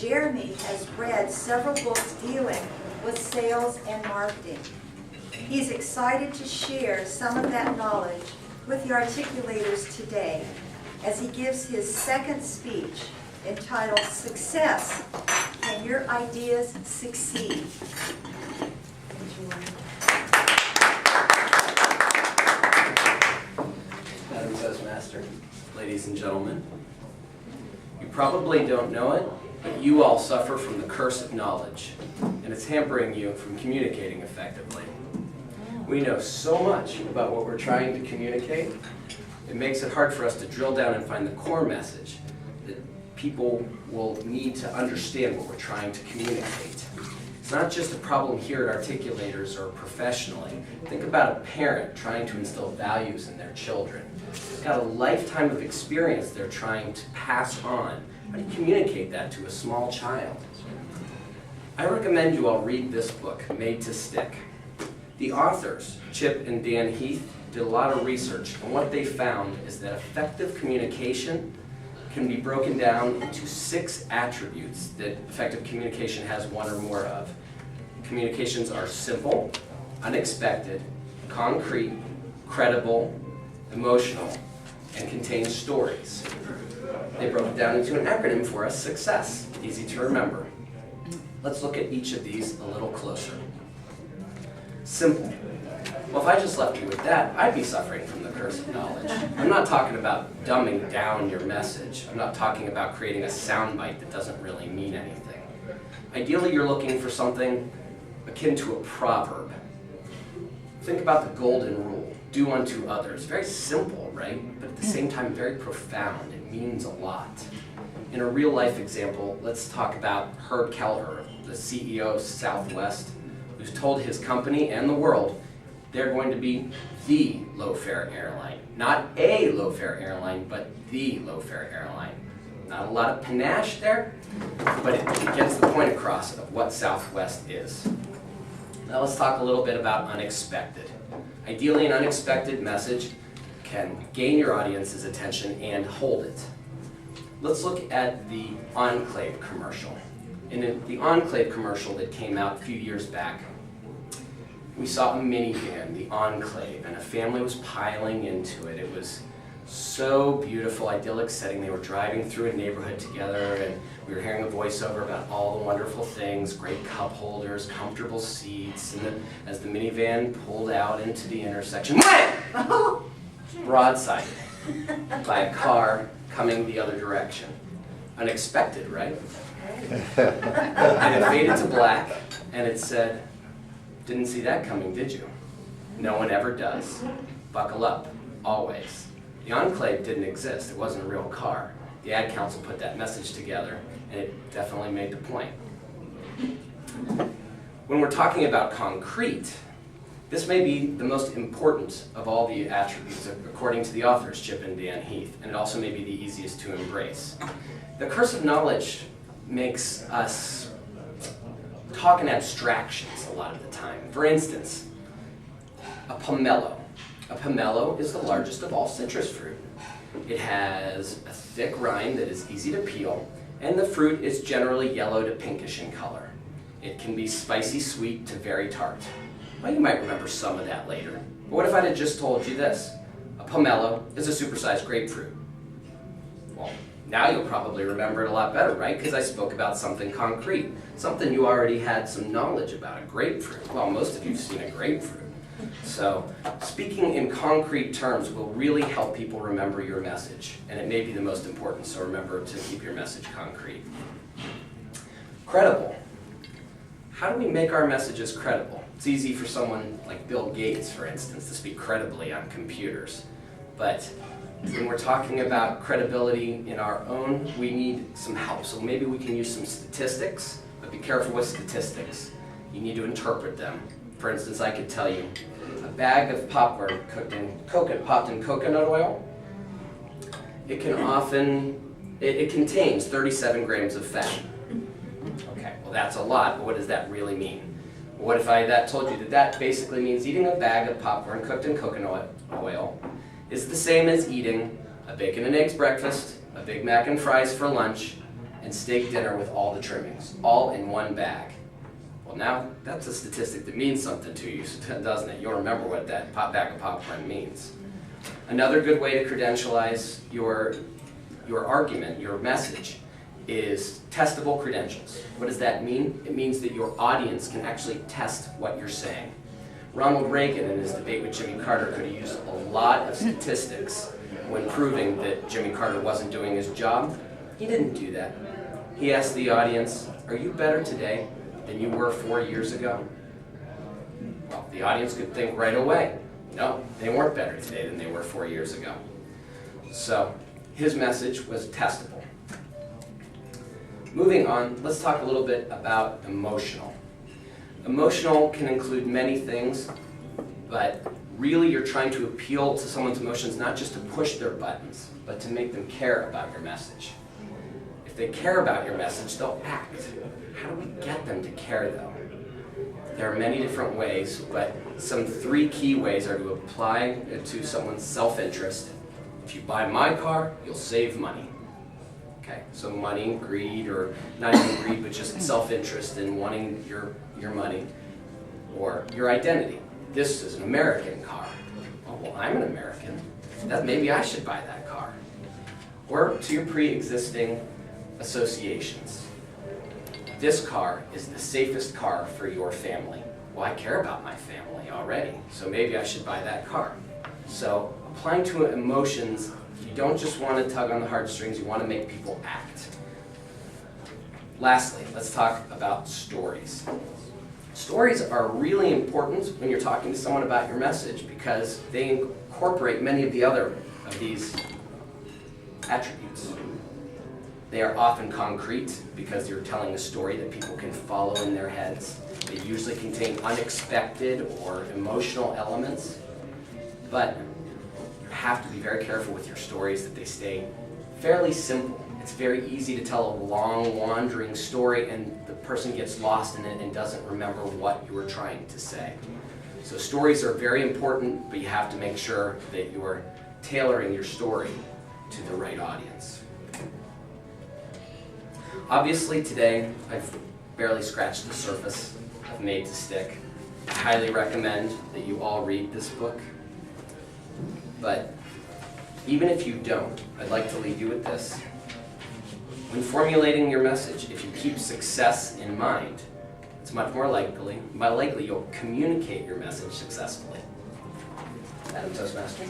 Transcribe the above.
Jeremy has read several books dealing with sales and marketing. He's excited to share some of that knowledge with the articulators today as he gives his second speech entitled Success, Can Your Ideas Succeed? Madam Toastmaster, ladies and gentlemen, you probably don't know it, but you all suffer from the curse of knowledge, and it's hampering you from communicating effectively. We know so much about what we're trying to communicate, it makes it hard for us to drill down and find the core message that people will need to understand what we're trying to communicate. It's not just a problem here at Articulators or professionally. Think about a parent trying to instill values in their children. They've got a lifetime of experience they're trying to pass on. How do you communicate that to a small child? I recommend you all read this book, Made to Stick. The authors, Chip and Dan Heath, did a lot of research, and what they found is that effective communication can be broken down into 6 attributes that effective communication has one or more of. Communications are simple, unexpected, concrete, credible, emotional, and contain stories. They broke it down into an acronym for us, SUCCESS, easy to remember. Let's look at each of these a little closer. Simple. Well, if I just left you with that, I'd be suffering from the curse of knowledge. I'm not talking about dumbing down your message. I'm not talking about creating a soundbite that doesn't really mean anything. Ideally, you're looking for something akin to a proverb. Think about the golden rule, do unto others. Very simple, right? But at the same time, very profound. It means a lot. In a real-life example, let's talk about Herb Kelleher, the CEO of Southwest, who's told his company and the world they're going to be the low-fare airline. Not a low-fare airline, but the low-fare airline. Not a lot of panache there, but it gets the point across of what Southwest is. Now let's talk a little bit about unexpected. Ideally, an unexpected message can gain your audience's attention and hold it. Let's look at the Enclave commercial. In the Enclave commercial that came out a few years back, we saw a minivan, the Enclave, and a family was piling into it. It was so beautiful, idyllic setting. They were driving through a neighborhood together, and we were hearing a voiceover about all the wonderful things, great cup holders, comfortable seats, and then as the minivan pulled out into the intersection, wham! Broadsided by a car coming the other direction. Unexpected, right? And it faded to black, and it said, "Didn't see that coming, did you?" No one ever does. Buckle up, always. The Enclave didn't exist. It wasn't a real car. The ad council put that message together, and it definitely made the point. When we're talking about concrete, this may be the most important of all the attributes, according to the authors, Chip and Dan Heath, and it also may be the easiest to embrace. The curse of knowledge makes us talk in abstractions a lot of the time. For instance, a pomelo. A pomelo is the largest of all citrus fruit. It has a thick rind that is easy to peel, and the fruit is generally yellow to pinkish in color. It can be spicy sweet to very tart. Well, you might remember some of that later. But what if I had just told you this? A pomelo is a supersized grapefruit. Well, now you'll probably remember it a lot better, right? Because I spoke about something concrete, something you already had some knowledge about, a grapefruit. Well, most of you have seen a grapefruit. So speaking in concrete terms will really help people remember your message, and it may be the most important, so remember to keep your message concrete. Credible. How do we make our messages credible? It's easy for someone like Bill Gates, for instance, to speak credibly on computers, but when we're talking about credibility in our own, we need some help. So maybe we can use some statistics, but be careful with statistics. You need to interpret them. For instance, I could tell you, a bag of popcorn popped in coconut oil, it contains 37 grams of fat. Okay, well that's a lot, but what does that really mean? Well, what if I told you that basically means eating a bag of popcorn cooked in coconut oil is the same as eating a bacon and eggs breakfast, a Big Mac and fries for lunch, and steak dinner with all the trimmings, all in one bag. Well, now that's a statistic that means something to you, doesn't it? You'll remember what that bag of popcorn means. Another good way to credentialize your argument, your message, is testable credentials. What does that mean? It means that your audience can actually test what you're saying. Ronald Reagan, in his debate with Jimmy Carter, could have used a lot of statistics when proving that Jimmy Carter wasn't doing his job. He didn't do that. He asked the audience, are you better today than you were 4 years ago? Well, the audience could think right away, no, they weren't better today than they were 4 years ago. So his message was testable. Moving on, let's talk a little bit about emotional. Emotional can include many things, but really you're trying to appeal to someone's emotions not just to push their buttons, but to make them care about your message. If they care about your message, they'll act. How do we get them to care, though? There are many different ways, but some 3 key ways are to apply to someone's self-interest. If you buy my car, you'll save money. Okay, so money, greed, or not even greed, but just self-interest in wanting your money, or your identity. This is an American car. Oh, well, I'm an American. Maybe I should buy that car. Or to your pre-existing associations. This car is the safest car for your family. Well, I care about my family already, so maybe I should buy that car. So applying to emotions, you don't just want to tug on the heartstrings, you want to make people act. Lastly, let's talk about stories. Stories are really important when you're talking to someone about your message because they incorporate many of the other of these attributes. They are often concrete because you're telling a story that people can follow in their heads. They usually contain unexpected or emotional elements, but you have to be very careful with your stories that they stay fairly simple. It's very easy to tell a long, wandering story and the person gets lost in it and doesn't remember what you were trying to say. So stories are very important, but you have to make sure that you're tailoring your story to the right audience. Obviously today, I've barely scratched the surface of Made to Stick. I highly recommend that you all read this book. But even if you don't, I'd like to leave you with this. When formulating your message, if you keep success in mind, it's much more likely you'll communicate your message successfully. Madam Toastmaster.